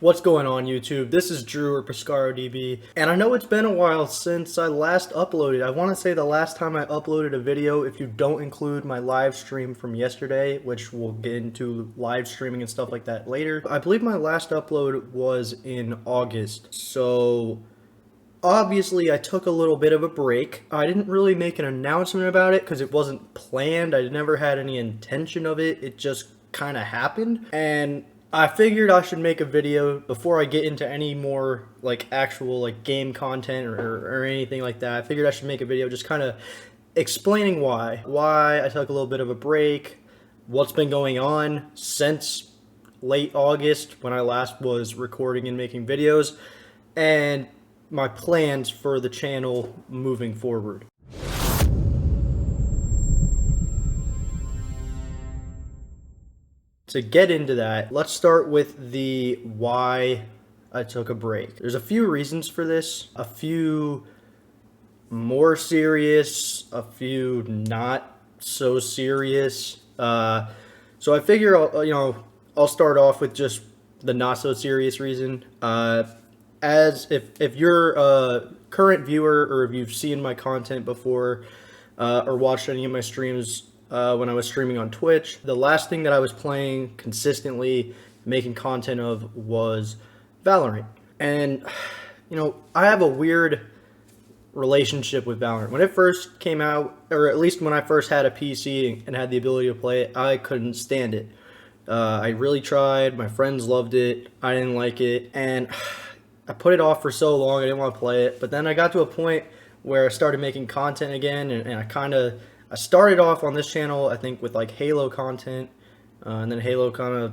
What's going on YouTube? This is Drew or PescaroDB, and I know it's been a while since I last uploaded. I want to say the last time I uploaded a video, if you don't include my live stream from yesterday, which we'll get into live streaming and stuff like that later. I believe my last upload was in August, so obviously I took a little bit of a break. I didn't really make an announcement about it because it wasn't planned. I never had any intention of it. It just kind of happened, and I figured I should make a video before I get into any more actual game content or anything like that. I figured I should make a video just kind of explaining why I took a little bit of a break, what's been going on since late August when I last was recording and making videos, and my plans for the channel moving forward. To get into that, let's start with the why I took a break. There's a few reasons for this, a few more serious, a few not so serious. So I figure I'll start off with just the not so serious reason. As if you're a current viewer or if you've seen my content before or watched any of my streams when I was streaming on Twitch, the last thing that I was playing consistently, making content of, was Valorant. And, I have a weird relationship with Valorant. When it first came out, or at least when I first had a PC and had the ability to play it, I couldn't stand it. I really tried. My friends loved it. I didn't like it. And I put it off for so long, I didn't want to play it. But then I got to a point where I started making content again, and I started off on this channel, I think, with Halo content, and then Halo kind of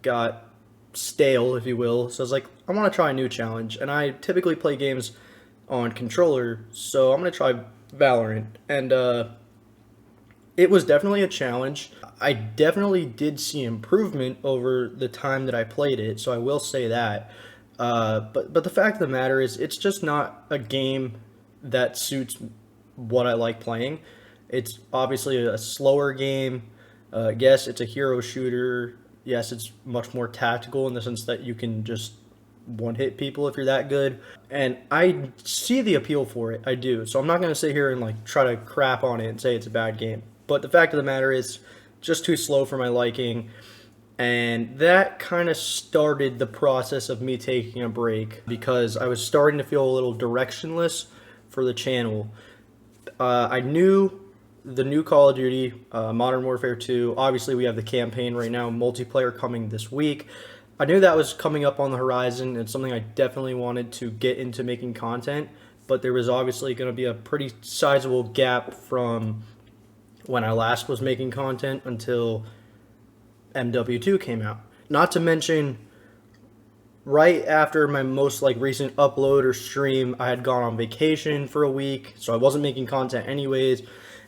got stale, if you will. So I was like, I want to try a new challenge, and I typically play games on controller, so I'm going to try Valorant. And it was definitely a challenge. I definitely did see improvement over the time that I played it, so I will say that. But the fact of the matter is, it's just not a game that suits what I like playing. It's obviously a slower game. Yes, it's a hero shooter. Yes, it's much more tactical in the sense that you can just one-hit people if you're that good. And I see the appeal for it. I do. So I'm not going to sit here and try to crap on it and say it's a bad game. But the fact of the matter is, just too slow for my liking. And that kind of started the process of me taking a break because I was starting to feel a little directionless for the channel. I knew the new Call of Duty, Modern Warfare 2, obviously we have the campaign right now, multiplayer coming this week. I knew that was coming up on the horizon. It's something I definitely wanted to get into making content, but there was obviously going to be a pretty sizable gap from when I last was making content until MW2 came out. Not to mention, right after my most recent upload or stream, I had gone on vacation for a week, so I wasn't making content anyways.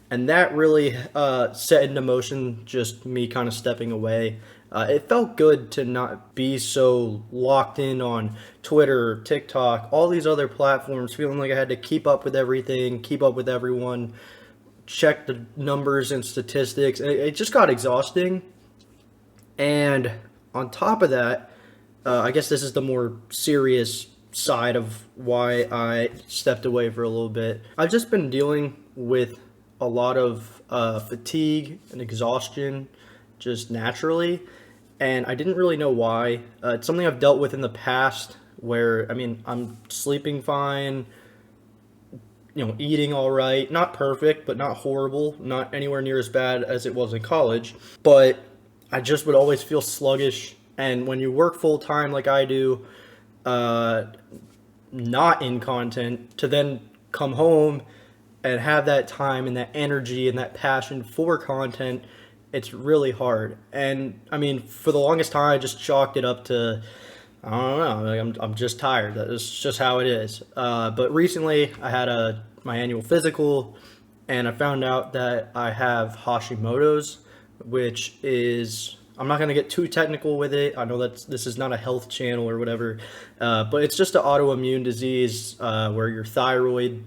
And that really set into motion just me kind of stepping away. It felt good to not be so locked in on Twitter, TikTok, all these other platforms, feeling like I had to keep up with everything, keep up with everyone, check the numbers and statistics. It just got exhausting. And on top of that, I guess this is the more serious side of why I stepped away for a little bit. I've just been dealing with a lot of fatigue and exhaustion just naturally, and I didn't really know why. It's something I've dealt with in the past where, I'm sleeping fine, eating all right, not perfect, but not horrible, not anywhere near as bad as it was in college, but I just would always feel sluggish. And when you work full time like I do, not in content, to then come home and have that time and that energy and that passion for content, it's really hard. And for the longest time, I just chalked it up to, I don't know, I'm just tired. That's just how it is. But recently, I had my annual physical, and I found out that I have Hashimoto's, which is, I'm not going to get too technical with it. I know that this is not a health channel or whatever, but it's just an autoimmune disease where your thyroid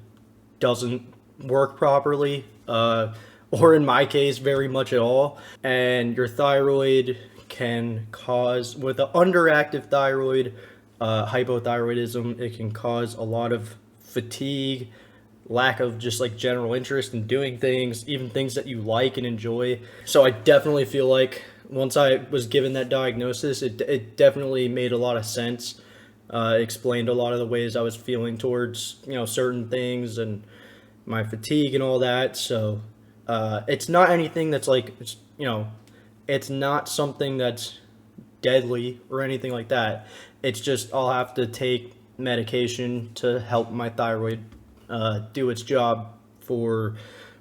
doesn't work properly, or in my case, very much at all. And your thyroid can cause, with an underactive thyroid, hypothyroidism, it can cause a lot of fatigue, lack of just like general interest in doing things, even things that you like and enjoy. So I definitely feel like once I was given that diagnosis, it definitely made a lot of sense. Explained a lot of the ways I was feeling towards, certain things and my fatigue and all that. So it's not anything that's like, it's not something that's deadly or anything like that. It's just I'll have to take medication to help my thyroid do its job for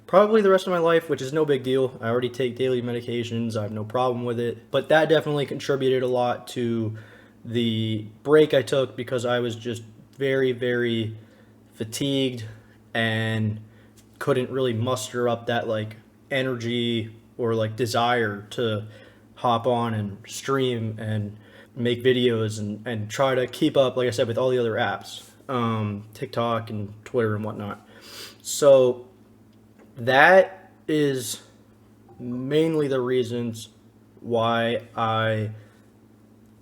probably the rest of my life, which is no big deal. I already take daily medications. I have no problem with it. But that definitely contributed a lot to the break I took, because I was just very, very fatigued and couldn't really muster up that like energy or like desire to hop on and stream and make videos and try to keep up, like I said, with all the other apps, TikTok and Twitter and whatnot. So that is mainly the reasons why I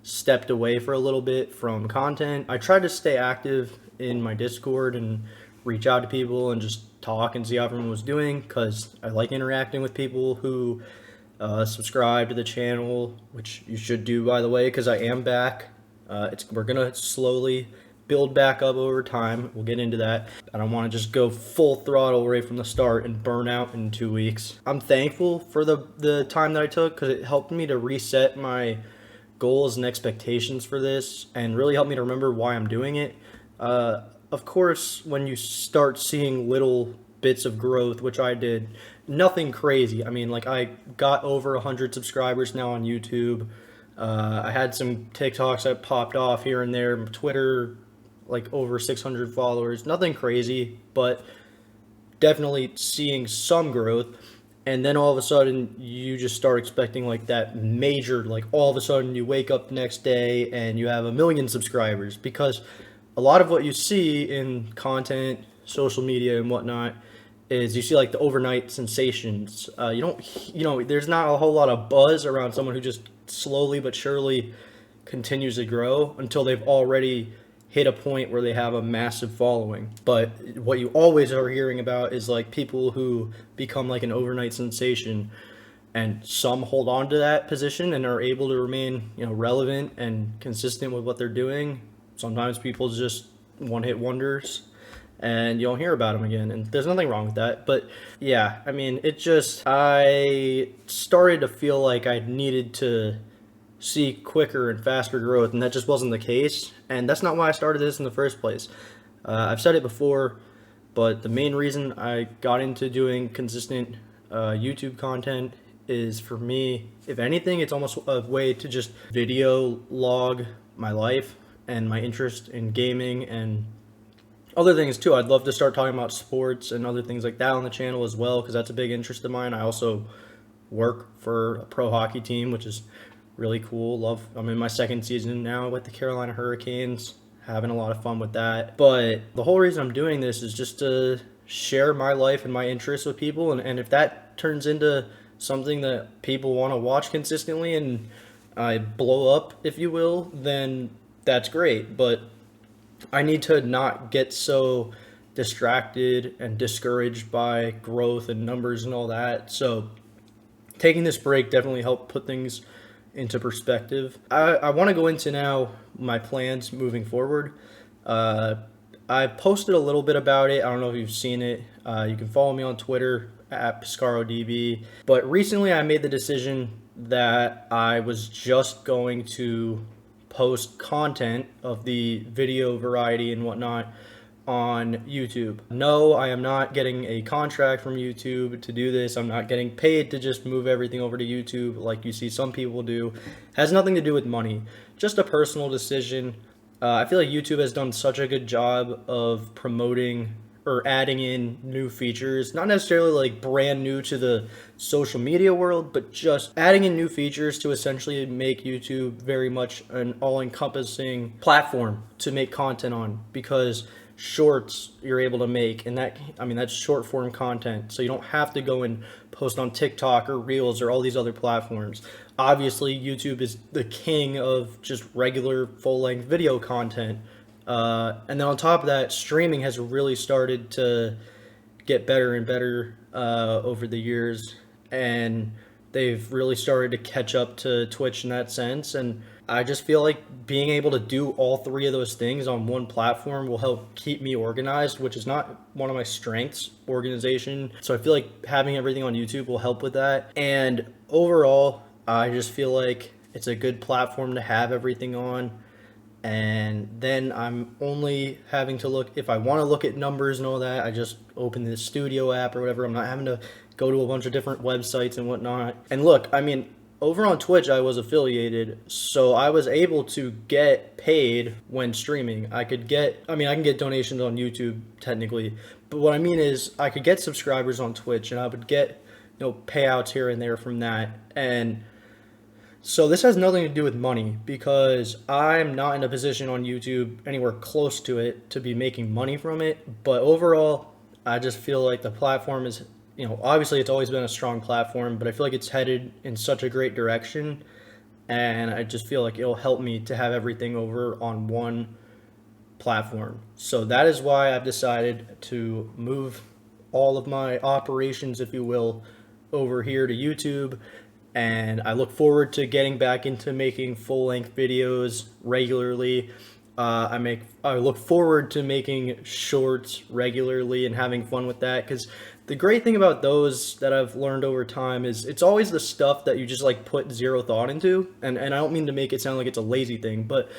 stepped away for a little bit from content. I tried to stay active in my Discord and reach out to people and just talk and see how everyone was doing, because I like interacting with people who subscribe to the channel, which you should do, by the way, because I am back. We're gonna slowly build back up over time. We'll get into that. I don't want to just go full throttle right from the start and burn out in 2 weeks. I'm thankful for the time that I took, because it helped me to reset my goals and expectations for this, and really helped me to remember why I'm doing it. Of course, when you start seeing little bits of growth, which I did, nothing crazy. I mean, like, I got over 100 subscribers now on YouTube. I had some TikToks that popped off here and there. Twitter, like, over 600 followers. Nothing crazy, but definitely seeing some growth. And then all of a sudden, you just start expecting like that major, like all of a sudden you wake up the next day and you have 1 million subscribers, because a lot of what you see in content, social media and whatnot, is you see like the overnight sensations. There's not a whole lot of buzz around someone who just slowly but surely continues to grow until they've already hit a point where they have a massive following. But what you always are hearing about is like people who become like an overnight sensation, and some hold on to that position and are able to remain, relevant and consistent with what they're doing. Sometimes people just one-hit wonders and you don't hear about them again, and there's nothing wrong with that. But yeah, I mean, I started to feel like I needed to see quicker and faster growth, and that just wasn't the case, and that's not why I started this in the first place. I've said it before, but the main reason I got into doing consistent YouTube content is, for me, if anything, it's almost a way to just video log my life and my interest in gaming and other things too. I'd love to start talking about sports and other things like that on the channel as well, because that's a big interest of mine. I also work for a pro hockey team, which is really cool. I'm in my second season now with the Carolina Hurricanes, having a lot of fun with that. But the whole reason I'm doing this is just to share my life and my interests with people, and if that turns into something that people want to watch consistently and I blow up, if you will, then that's great. But I need to not get so distracted and discouraged by growth and numbers and all that. So taking this break definitely helped put things into perspective. I want to go into now my plans moving forward. I posted a little bit about it. I don't know if you've seen it. You can follow me on Twitter at PescaroDB. But recently I made the decision that I was just going to post content of the video variety and whatnot on YouTube. No, I am not getting a contract from YouTube to do this. I'm not getting paid to just move everything over to YouTube like you see some people do. It has nothing to do with money. Just a personal decision. I feel like YouTube has done such a good job of promoting or adding in new features, not necessarily like brand new to the social media world, but just adding in new features to essentially make YouTube very much an all-encompassing platform to make content on, because shorts you're able to make, and that's short form content, so you don't have to go and post on TikTok or Reels or all these other platforms. obviously YouTube is the king of just regular full-length video content. And then on top of that, streaming has really started to get better and better over the years, and they've really started to catch up to Twitch in that sense. And I just feel like being able to do all three of those things on one platform will help keep me organized, which is not one of my strengths, organization. So I feel like having everything on YouTube will help with that. And overall, I just feel like it's a good platform to have everything on. And then I'm only having to look, if I want to look at numbers and all that, I just open the studio app or whatever. I'm not having to go to a bunch of different websites and whatnot. And look, I mean, over on Twitch, I was affiliated, so I was able to get paid when streaming. I can get donations on YouTube technically, but what I mean is I could get subscribers on Twitch, and I would get, payouts here and there from that. And so this has nothing to do with money, because I'm not in a position on YouTube anywhere close to it to be making money from it. But overall, I just feel like the platform is, obviously it's always been a strong platform, but I feel like it's headed in such a great direction. And I just feel like it'll help me to have everything over on one platform. So that is why I've decided to move all of my operations, if you will, over here to YouTube. And I look forward to getting back into making full-length videos regularly. I look forward to making shorts regularly and having fun with that, because the great thing about those that I've learned over time is it's always the stuff that you just like put zero thought into. And I don't mean to make it sound like it's a lazy thing, but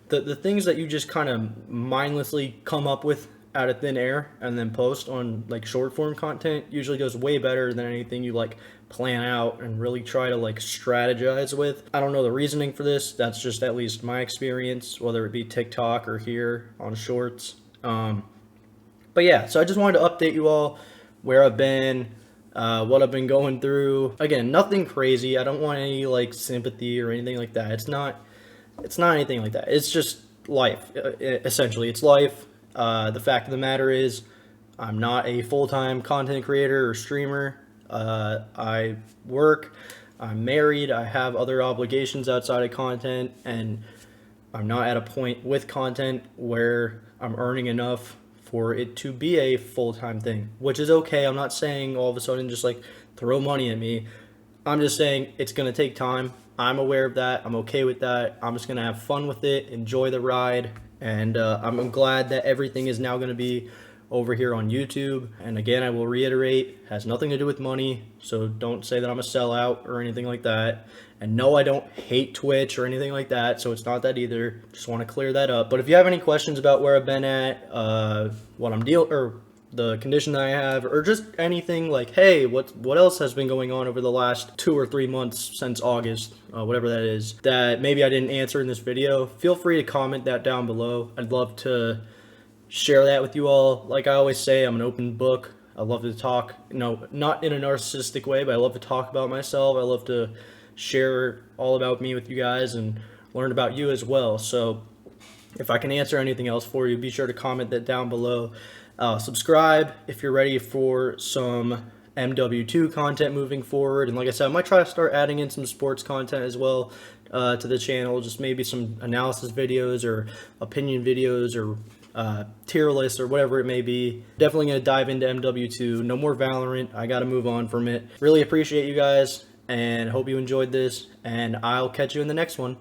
the things that you just kind of mindlessly come up with out of thin air and then post on like short form content usually goes way better than anything you like plan out and really try to like strategize with. I don't know the reasoning for this. That's just at least my experience, whether it be TikTok or here on shorts. But yeah, so I just wanted to update you all where I've been, what I've been going through. Again, nothing crazy. I don't want any like sympathy or anything like that. It's not anything like that. It's just life. Essentially, it's life. The fact of the matter is, I'm not a full-time content creator or streamer. I work, I'm married, I have other obligations outside of content, and I'm not at a point with content where I'm earning enough for it to be a full-time thing, which is okay. I'm not saying all of a sudden just like throw money at me. I'm just saying it's going to take time. I'm aware of that. I'm okay with that. I'm just going to have fun with it, enjoy the ride, and I'm glad that everything is now going to be over here on YouTube. And again, I will reiterate, has nothing to do with money, so don't say that I'm a sellout or anything like that. And no, I don't hate Twitch or anything like that, so it's not that either. Just want to clear that up. But if you have any questions about where I've been at, what I'm dealing, or the condition that I have, or just anything like, hey, what else has been going on over the last 2 or 3 months since August, whatever that is, that maybe I didn't answer in this video, feel free to comment that down below. I'd love to share that with you all. Like I always say, I'm an open book. I love to talk, not in a narcissistic way, but I love to talk about myself. I love to share all about me with you guys and learn about you as well. So if I can answer anything else for you, be sure to comment that down below. Subscribe if you're ready for some MW2 content moving forward. And like I said, I might try to start adding in some sports content as well to the channel, just maybe some analysis videos or opinion videos or tier lists or whatever it may be. Definitely going to dive into MW2. No more Valorant. I got to move on from it. Really appreciate you guys and hope you enjoyed this, and I'll catch you in the next one.